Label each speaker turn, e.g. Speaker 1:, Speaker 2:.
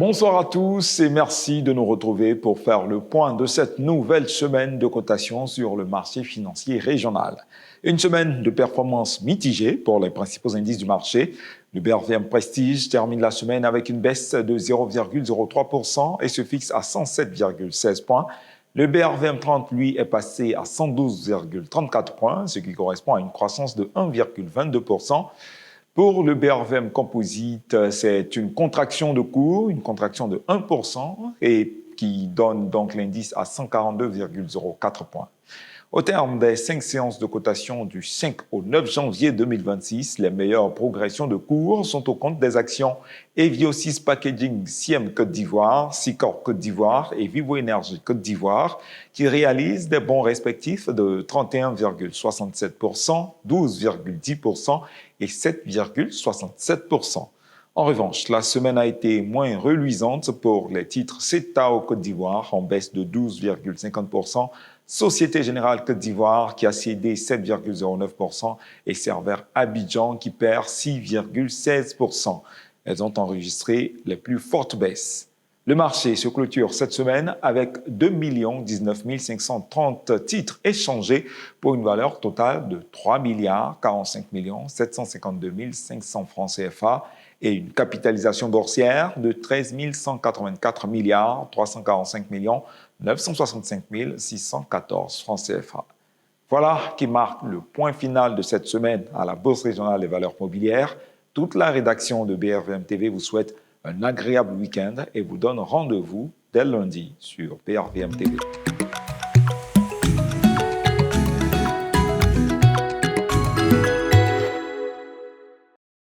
Speaker 1: Bonsoir à tous et merci de nous retrouver pour faire le point de cette nouvelle semaine de cotation sur le marché financier régional. Une semaine de performance mitigée pour les principaux indices du marché. Le BRVM Prestige termine la semaine avec une baisse de 0,03% et se fixe à 107,16 points. Le BRVM 30, lui, est passé à 112,34 points, ce qui correspond à une croissance de 1,22%. Pour le BRVM Composite, c'est une contraction de cours, une contraction de 1% et qui donne donc l'indice à 142,04 points. Au terme des 5 séances de cotation du 5 au 9 janvier 2026, les meilleures progressions de cours sont au compte des actions Eviosis Packaging Siem Côte d'Ivoire, Sicor Côte d'Ivoire et Vivo Énergie Côte d'Ivoire qui réalisent des bons respectifs de 31,67%, 12,10% et 7,67%. En revanche, la semaine a été moins reluisante pour les titres CETAO Côte d'Ivoire en baisse de 12,50%, Société Générale Côte d'Ivoire qui a cédé 7,09% et Serveur Abidjan qui perd 6,16%. Elles ont enregistré les plus fortes baisses. Le marché se clôture cette semaine avec 2 19 530 titres échangés pour une valeur totale de 3 45 752 500 francs CFA et une capitalisation boursière de 13 184 345 965 614 francs CFA. Voilà qui marque le point final de cette semaine à la Bourse régionale des valeurs mobilières. Toute la rédaction de BRVM TV vous souhaite un agréable week-end et vous donne rendez-vous dès lundi sur BRVM TV.